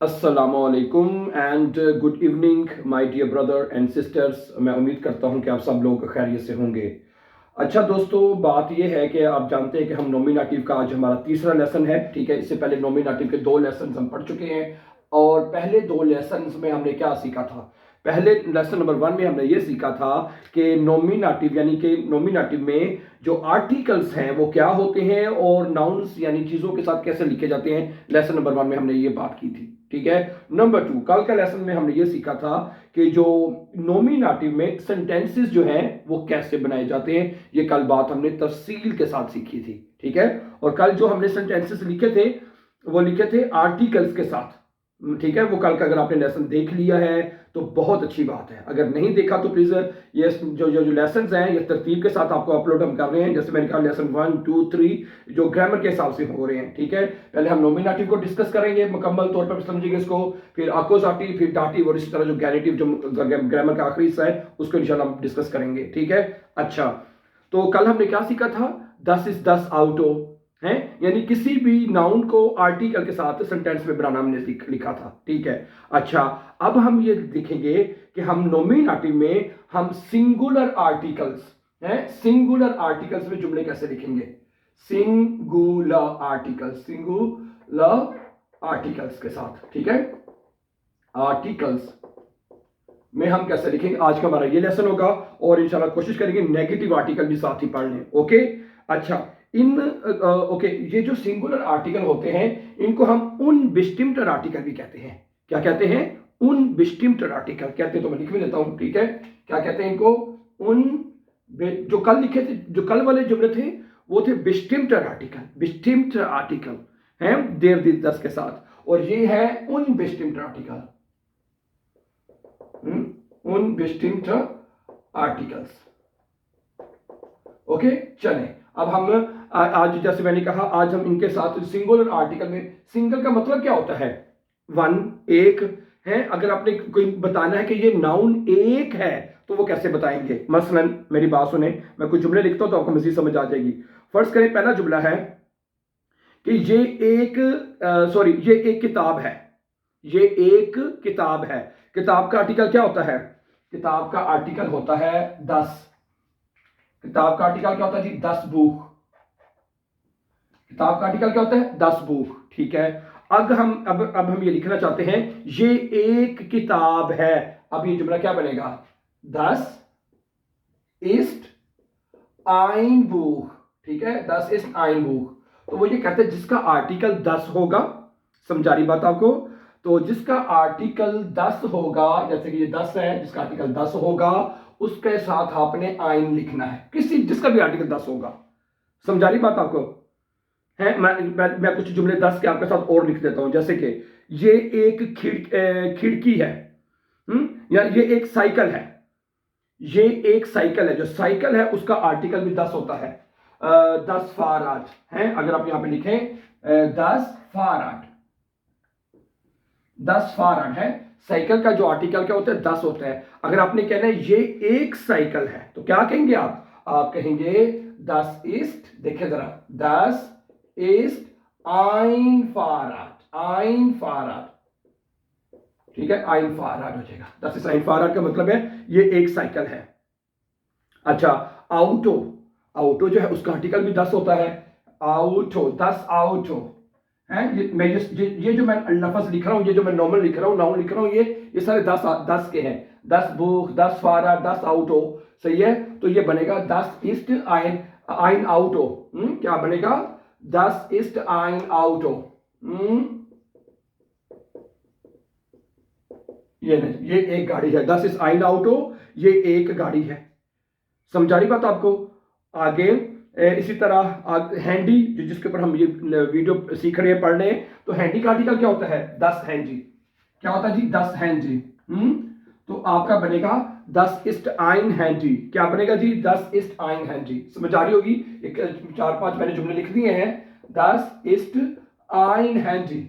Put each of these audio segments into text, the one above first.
अस्सलामुअलैकुम and good evening my dear brother and sisters. मैं उम्मीद करता हूं कि आप सब लोग खैरियत से होंगे। अच्छा दोस्तों, बात यह है कि आप जानते हैं कि हम नॉमिनेटिव का आज हमारा तीसरा लेसन है। ठीक है, इससे पहले नॉमिनेटिव के 2 लेसन हम पढ़ चुके हैं और पहले 2 लेसन में हमने क्या सीखा था। पहले लेसन नंबर 1 में हमने ये सीखा था कि नॉमिनेटिव यानी कि नॉमिनेटिव में जो आर्टिकल्स हैं वो क्या होते हैं और नाउन्स यानी चीज़ों के साथ कैसे लिखे जाते हैं। लेसन नंबर 1 में हमने ये बात की थी। ठीक है, नंबर 2 कल का लेसन में हमने ये सीखा था कि जो नॉमिनेटिव में सेंटेंसेस जो हैं वो कैसे बनाए जाते हैं। ये कल बात हमने तफसील के साथ सीखी थी। ठीक है, और कल जो हमने सेंटेंसेस लिखे थे वो लिखे थे आर्टिकल्स के साथ। ठीक है, वो कल का अगर आपने लेसन देख लिया है तो बहुत अच्छी बात है। अगर नहीं देखा तो प्लीज ये जो लेसन हैं ये तरतीब के साथ आपको अपलोड हम कर रहे हैं। जैसे मैंने कहा लेसन 1 2 3 जो ग्रामर के हिसाब से हो रहे हैं। ठीक है, पहले हम नॉमिनेटिव को डिस्कस करेंगे मुकम्मल तौर पर, समझेंगे इसको, फिर अकोजाटिव, फिर डाटिव और इसी तरह जो गैनेटिव जो ग्रामर का आखिरी हिस्सा है उसको इंशाल्लाह हम डिस्कस करेंगे। ठीक है, अच्छा तो कल हमने क्या सीखा था, 10 इज 10 आउट ऑफ है, यानी किसी भी नाउन को आर्टिकल के साथ सेंटेंस में बनाना हमने लिखा था। ठीक है, अच्छा अब हम ये देखेंगे कि हम नॉमिनेटिव में हम सिंगुलर आर्टिकल्स हैं, सिंगुलर आर्टिकल्स में जुमले कैसे लिखेंगे। सिंगुलर आर्टिकल्स के साथ। ठीक है, आर्टिकल्स में हम कैसे लिखेंगे, आज का हमारा ये लेसन होगा और इंशाल्लाह कोशिश करेंगे नेगेटिव आर्टिकल भी साथ ही पढ़ लें। ओके, अच्छा ओके, ये जो सिंगुलर आर्टिकल होते हैं इनको हम उनबेस्टिम्ड आर्टिकल भी कहते हैं। क्या कहते हैं, उनबेस्टिम्ड आर्टिकल कहते हैं। तो मैं लिख भी लेता हूं। ठीक है, क्या कहते हैं इनको, जो कल लिखे थे, जो कल वाले जुमले थे वो थे बेस्टिम्ड आर्टिकल, बेस्टिम्ड आर्टिकल है देर दी 10 के साथ, और ये है उनबेस्टिम्ड आर्टिकल, उनबेस्टिम्ड आर्टिकल्स। ओके, चलें अब हम आज जैसे मैंने कहा आज हम इनके साथ सिंगुलर आर्टिकल में, सिंगल का मतलब क्या होता है, 1 एक है। अगर आपने कोई बताना है कि ये नाउन एक है तो वो कैसे बताएंगे। मसलन मेरी बात सुने, मैं कुछ जुमले लिखता हूं तो आपको मजीद समझ आ जाएगी। फर्स्ट करें, पहला जुमला है कि ये एक किताब है, ये एक किताब है। किताब का आर्टिकल क्या होता है, किताब का आर्टिकल होता है 10। किताब का आर्टिकल क्या होता है जी, 10 बुक। किताब का आर्टिकल क्या होता है, 10 बुक। ठीक है, अब हम ये लिखना चाहते हैं ये एक किताब है। अब ये जुमला क्या बनेगा, 10 ist ein Buch। ठीक है, 10 ist ein Buch। तो वो ये कहते हैं जिसका आर्टिकल 10 होगा, समझा रही बात आपको, तो जिसका आर्टिकल 10 होगा, जैसे कि ये 10 है, जिसका आर्टिकल 10 होगा उसके साथ आपने आइन लिखना है, किसी जिसका भी आर्टिकल 10 होगा। समझा रही बात आपको है। मैं कुछ जुमले 10 के आपके साथ और लिख देता हूं, जैसे कि ये एक खिड़की है, या ये एक साइकिल है, ये एक साइकिल है। जो साइकिल है उसका आर्टिकल भी 10 होता है, 10 फाराड है। अगर आप यहां पे लिखें 10 फाराड, 10 फाराड है। साइकिल का जो आर्टिकल क्या होता है, 10 होता है। अगर आपने कहना है ये एक साइकिल है तो क्या कहेंगे आप कहेंगे 10 ist, देखिए जरा, 10 ist ein Fahrrad, ein Fahrrad। ठीक है, ein Fahrrad हो जाएगा। 10 ist ein Fahrrad का मतलब है ये एक साइकिल है। अच्छा, ऑटो, ऑटो जो है उसका आर्टिकल भी 10 होता है, ऑटो, 10 ऑटो है। ये जो मैं लफ्ज लिख रहा हूं, ये जो मैं नॉर्मल लिख रहा हूं, नाउन लिख रहा हूं, ये सारे 10 के हैं। 10 बुक, 10 फारा, 10 ऑटो, सही है। तो ये बनेगा 10 ist ein Auto। क्या बनेगा, 10 ist ein Auto। ये एक गाड़ी है, 10 ist ein Auto, ये एक गाड़ी है। समझा रही बात आपको। आगे इसी तरह हैंडी, जो जिसके ऊपर हम ये वीडियो सीख रहे हैं, पढ़ रहे हैं, तो हैंडी का आर्टिकल क्या होता है, 10 हैंडी। क्या होता है जी, 10 हैंडी। तो आपका बनेगा 10 ist ein Handy। क्या बनेगा जी, 10 ist ein Handy। समझ आ रही होगी। एक 4-5 मैंने जुमले लिख दिए हैं, 10 ist ein Handy।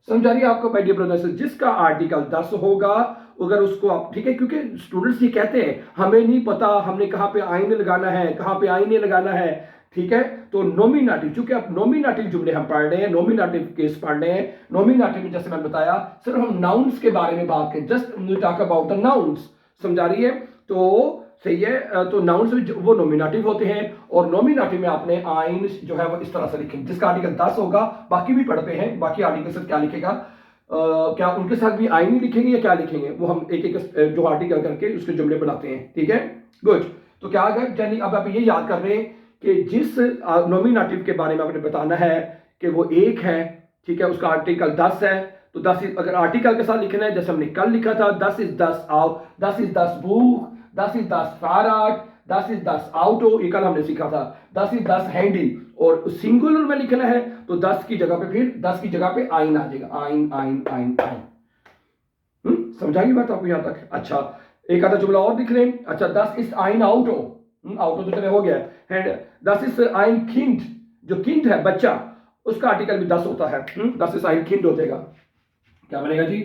समझा रही है आपको माय डियर ब्रदर्स। जिसका आर्टिकल 10 होगा अगर उसको आप, ठीक है, क्योंकि स्टूडेंट्स ये कहते हैं हमें नहीं पता हमने कहाँ पे आईने लगाना है, कहाँ पे आईने लगाना है, ठीक है। तो नॉमिनेटिव, चूंकि आप नॉमिनेटिव जुमले हम पढ़ रहे हैं, नॉमिनेटिव केस पढ़ रहे हैं, नॉमिनेटिव में जैसे मैंने बताया सिर्फ हम नाउन्स के बारे में बात करें, just we talk about the nouns, समझा रही है। तो सही है, तो नाउन्स वो नॉमिनेटिव होते हैं, और नॉमिनेटिव में आपने आइन जो है वो इस तरह से लिखेंगे, जिसका आर्टिकल 10 होगा, बाकी भी पढ़ते हैं, बाकी आर्टिकल से क्या लिखेगा, क्या उनके साथ भी आइन ही लिखेंगे या क्या लिखेंगे, वो हम एक एक जो आर्टिकल करके उसके जुमले बनाते हैं, ठीक है, गुड। तो क्या यानी अब आप ये याद कर रहे हैं कि जिस नॉमिनेटिव के बारे में आपने बताना है कि वो एक है, ठीक है, उसका आर्टिकल 10 है, तो 10 अगर आर्टिकल के साथ लिखना है, जैसे हमने कल लिखा था 10 इज 10 आओ, 10 इज 10 बुक, 10 इज 10 फाराट, 10 इज 10 आउटो, ये कल हमने सीखा था, 10 इज 10 हैंडी, और सिंगुलर में लिखना है तो 10 की जगह पे फिर 10 की जगह पे आइन आ जाएगा, आइन आइन आइन आइन। समझाइए बात आपको यहां तक? अच्छा, एक आधा जुमला और लिख रहे हैं। अच्छा, 10 इज आइन आउटो, आउटो तो चले हो गया है, 10 इज आइन किंड, जो किंड है बच्चा, उसका आर्टिकल भी 10 होता है, 10 इज आइन किंड हो जाएगा, क्या बनेगा जी,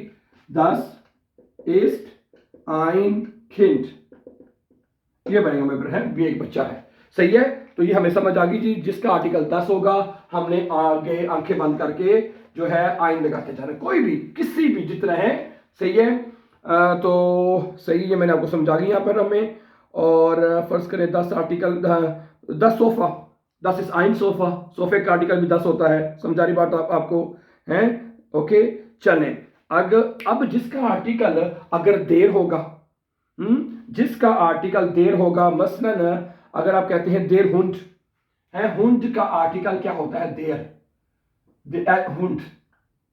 10 इज आइन किंड, ये बनेगा मेरे है, भी एक बच्चा है, सही है। तो ये हमें समझ आ गई जी, जिसका आर्टिकल 10 होगा हमने आगे आंखें बंद करके जो है आइन लगाते जाना, कोई भी किसी भी जितना है, सही है। तो सही है, मैंने आपको समझा दी यहाँ पर हमें। और फर्ज करें 10 आर्टिकल, 10 सोफा, 10 इस आइन सोफा, सोफे का आर्टिकल भी 10 होता है, समझा रही बात आपको है, ओके। चलें अब जिसका आर्टिकल अगर देर होगा, जिसका आर्टिकल देर होगा, मसलन अगर आप कहते हैं देर हुंड है, हुंड का आर्टिकल क्या होता है, देर, हुंड,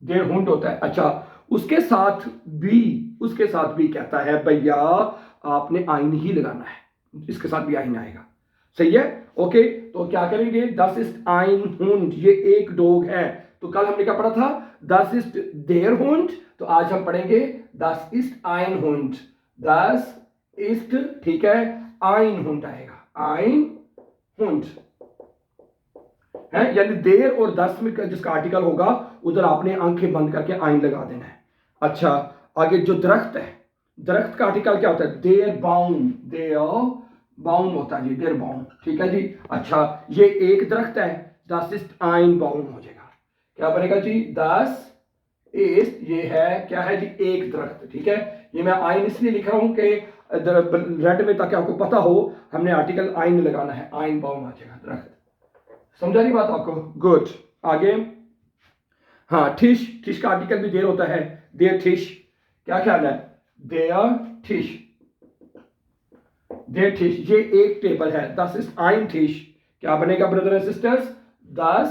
देर हुंड होता है। अच्छा, उसके साथ भी कहता है भैया आपने आइन ही लगाना है, इसके साथ भी आइन आएगा, सही है, ओके। तो क्या करेंगे, 10 इज आइन हुंड, ये एक डॉग है, तो कल हमने क्या पढ़ा था, 10 इज देर हुंड, तो आज हम पढ़ेंगे 10 इज आइन हुंड, 10 इज, ठीक है, आइन हुंड आएगा, आइन हुंड है, यानी देर और 10 में जिसका आर्टिकल होगा उधर आपने आंखें बंद करके आइन लगा देना है। अच्छा, आगे जो दरख्त है, दरख्त का आर्टिकल क्या होता है, देर बाउंड, देर बाउंड होता है जी, देर बाउंड, ठीक है जी। अच्छा, ये एक दरख्त है, 10 इज आइन बाउंड हो जाएगा, क्या बनेगा जी, 10 इज, ये है क्या है जी, एक दरख्त, ठीक है। ये मैं आइन इसलिए लिख रहा हूं कि रेड में, ताकि आपको पता हो हमने आर्टिकल आइन लगाना है, आइन बाउंड आ जाएगा दरख्त, समझा रही बात आपको, गुड। आगे, हाँ, ठिश का आर्टिकल भी देर होता है, देर ठिश, क्या ख्याल है, देर ठिश, देर ठिश, ये एक टेबल है, 10 इज आइन ठिश, क्या बनेगा ब्रदर एंड सिस्टर्स, 10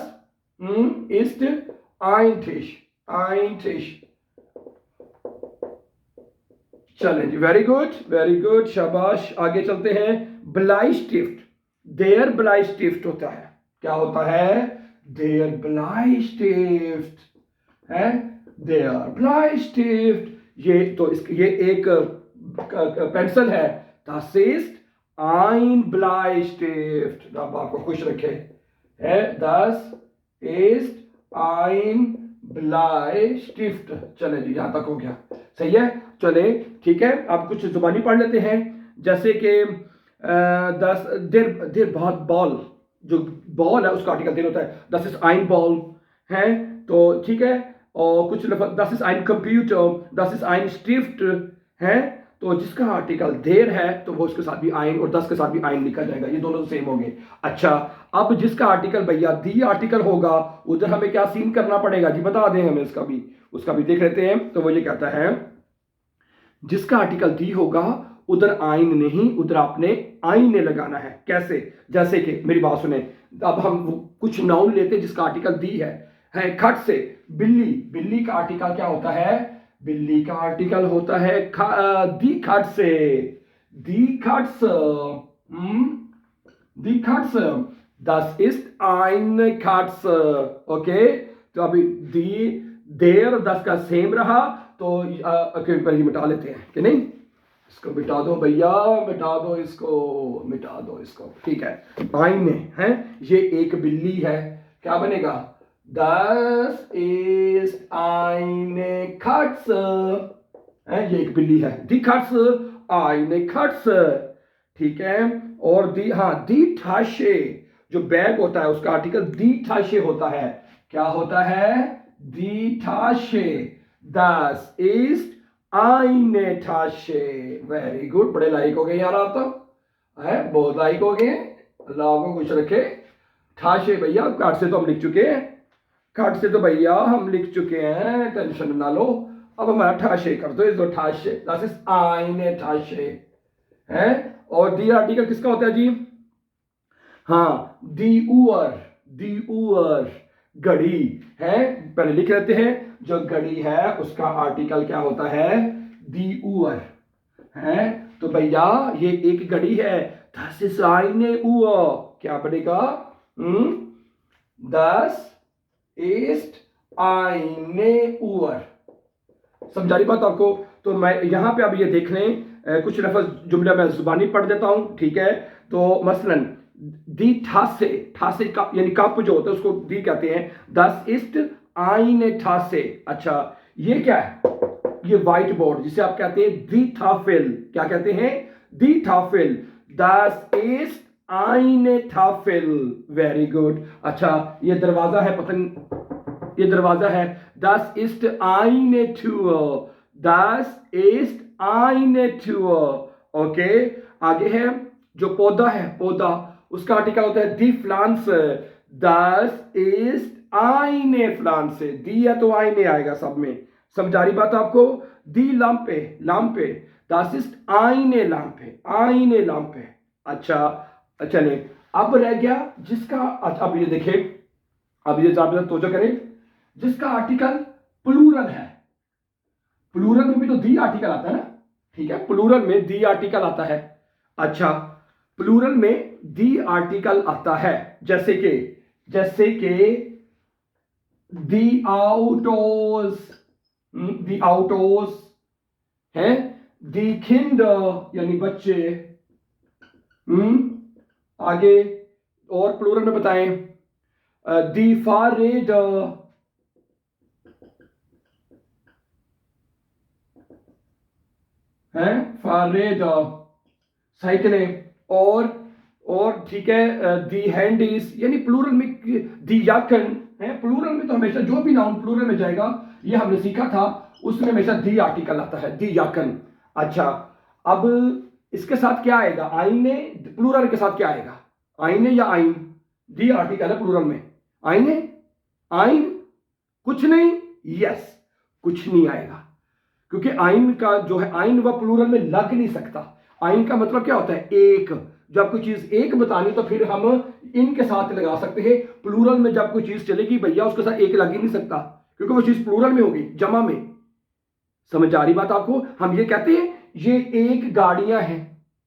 इज आइन ठिश, आइन ठिश। चलें जी, वेरी गुड, शाबाश। आगे चलते हैं, ब्लाइस्टिफ्ट, देयर ब्लाइस्टिफ्ट होता है, क्या होता है, देयर ब्लाइस्टिफ्ट है, देयर ब्लाइस्टिफ्ट, ये तो ये एक पेंसिल है, das ist ein Bleistift, रब आपको खुश रखे है, das ist ein Bleistift। चले जी, यहां तक हो गया, सही है, चले, ठीक है। अब कुछ जुबानी पढ़ लेते हैं, जैसे कि 10 देर बाद बॉल, जो बॉल है उसका आर्टिकल देर होता है, 10 इज आइन बॉल है, तो ठीक है। और कुछ 10 इज आइन कंप्यूटर, 10 इज आइन स्टिफ्ट है, तो जिसका आर्टिकल देर है तो वो उसके साथ भी आइन, और 10 के साथ भी आइन लिखा जाएगा, ये दोनों सेम हो गए। अच्छा, अब जिसका आर्टिकल भैया दी आर्टिकल होगा उधर हमें क्या सीन करना पड़ेगा जी, बता दें हमें, उसका भी देख लेते हैं। तो वो ये कहता है, जिसका आर्टिकल दी होगा उधर आइन नहीं, उधर आपने आईने लगाना है। कैसे, जैसे कि मेरी बात सुने, अब हम कुछ नाउन लेते हैं जिसका आर्टिकल दी है खट से, बिल्ली, बिल्ली का आर्टिकल क्या होता है, बिल्ली का आर्टिकल होता है दी खट से, दी खट्स, दी खट्स, das ist ein Katz, okay. तो अभी दी, देर और 10 का सेम रहा, तो पहले मिटा लेते हैं कि नहीं, इसको मिटा दो भैया, मिटा दो इसको, मिटा दो इसको, ठीक है। आईने है, ये एक बिल्ली है, क्या बनेगा, das ist eine Katze है, ये एक बिल्ली है, die Katze eine Katze, ठीक है। और दी, हाँ, दी ठाशे, जो बैग होता है उसका आर्टिकल दी ठाशे होता है। क्या होता है? दी ठाशे। Das ist eine Tasche। Very good, बड़े लाइक हो गए यार आप तो, है बहुत लाइक हो गए। अल्लाह आपको खुश रखे। ठाशे भैया काट से तो हम लिख चुके हैं, काट से तो भैया हम लिख चुके हैं, टेंशन ना लो। अब हमारा ठाशे कर दो, इस ठाशे, das ist eine Tasche है। और दी आर्टिकल किसका होता है जी? हाँ, दी उअर, दी उअर घड़ी है। पहले लिख लेते हैं, जो घड़ी है उसका आर्टिकल क्या होता है? दी उअर है। तो भैया ये एक घड़ी है, das ist eine Uhr। क्या बनेगा? das ist eine Uhr। समझा रही बात आपको? तो मैं यहां पे अब ये देख लें, कुछ लफ्ज जुमला मैं जुबानी पढ़ देता हूं, ठीक है? तो मसलन दी ठासे, ठासे का यानी कप जो होता है उसको दी कहते हैं। das ist eine Tasse। अच्छा, ये क्या है? ये व्हाइट बोर्ड जिसे आप कहते हैं दी थाफिल। क्या कहते हैं? दी थाफिल। das ist eine Tafel। Very good. अच्छा, ये दरवाजा है, पतंग, ये दरवाजा है, das ist eine Tür। das ist eine Tür। Okay, आगे है जो पौधा है, पौधा, उसका आर्टिकल होता है दी Pflanze। das ist eine Pflanze। दी है तो आईने आएगा सब में। समझा रही बात आपको? दी लाम्पे, लाम्पे, das ist eine Lampe, eine Lampe। अच्छा, चले अब रह गया जिसका, अच्छा अब ये देखें, अब ये ज्यादा तवज्जो करें, जिसका आर्टिकल प्लूरल है। प्लूरल में भी तो दी आर्टिकल आता है ना, ठीक है? प्लूरल में दी आर्टिकल आता है। अच्छा, प्लूरल में दी आर्टिकल आता है, जैसे कि दी आउटोस, दी आउटोस है, दी किंडर यानी बच्चे। आगे और प्लूरल में बताएं, दी फारेडर है, फारेडर साइकिलें। और ठीक है, दी हैंडीज यानी प्लूरल में दी याकन है। प्लूरल में तो हमेशा जो भी नाउन प्लूरल में जाएगा, ये हमने सीखा था, उसमें हमेशा दी आर्टिकल आता है, दी याकन। अच्छा, अब इसके साथ क्या आएगा? आईने। प्लूरल के साथ क्या आएगा? आईने या आइन? दी आर्टिकल है प्लूरल में, आईने, आइन, कुछ नहीं, यस, कुछ नहीं आएगा, क्योंकि आइन का जो है, आइन व प्लूरल में लग नहीं सकता। आइन का मतलब क्या होता है? एक। जब कोई चीज एक बतानी तो फिर हम इनके साथ लगा सकते हैं। प्लूरल में जब कोई चीज चलेगी भैया उसके साथ एक लग ही नहीं सकता, क्योंकि वो चीज प्लूरल में होगी, जमा में। समझ आ रही बात आपको? हम ये कहते हैं ये एक गाड़ियां हैं,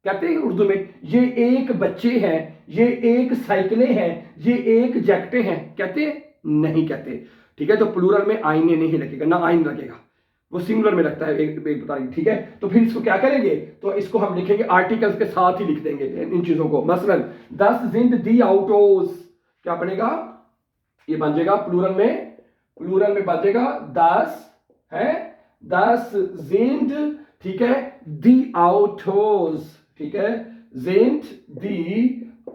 कहते हैं उर्दू में, ये एक बच्चे हैं, ये एक साइकिलें हैं, ये एक जैकेटें हैं, कहते हैं? नहीं कहते, ठीक है? तो प्लूरल में आईने नहीं लगेगा, ना आइन लगेगा, वो सिंगुलर में लगता है, एक बता रही, ठीक है? तो फिर इसको क्या करेंगे? तो इसको हम लिखेंगे आर्टिकल्स के साथ ही लिख देंगे इन चीजों को। मसलन das sind die Autos, क्या बनेगा? ये बन जाएगा प्लूरल में बनेगा das है, das sind, ठीक है, die Autos, ठीक है, sind die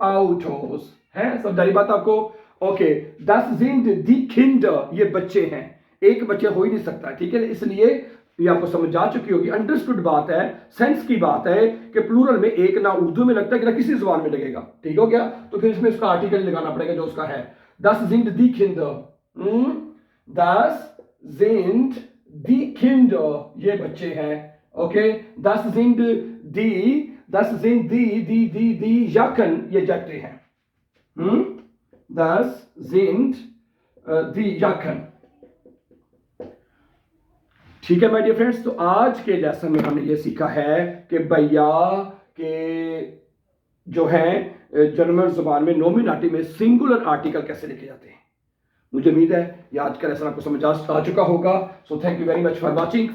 Autos है। समझ रही बात आपको? Okay, das sind die Kinder, ये बच्चे हैं, एक बच्चे हो ही नहीं सकता, ठीक है? इसलिए ये आपको समझ आ चुकी होगी, अंडरस्टूड बात है, सेंस की बात है कि प्लूरल में एक ना उर्दू में लगता है कि ना किसी ज़बान में लगेगा, ठीक हो गया? तो फिर इसमें इसका आर्टिकल लगाना पड़ेगा जो उसका है। das sind die Kinder, das sind die Kinder, ये बच्चे हैं, okay? das sind die Jacken, ये जैकेटें हैं, das sind die Jacken। ठीक है माय डियर फ्रेंड्स, तो आज के लेसन में हमने ये सीखा है कि भैया के जो है जर्मन जुबान में नोमिनेटिव में सिंगुलर आर्टिकल कैसे लिखे जाते हैं। मुझे उम्मीद है ये आज का लेसन आपको समझ आ चुका होगा। So thank you very much for watching.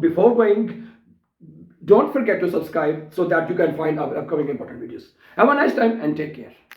Before going, don't forget to subscribe so that you can find our upcoming important videos. Have a nice time and take care.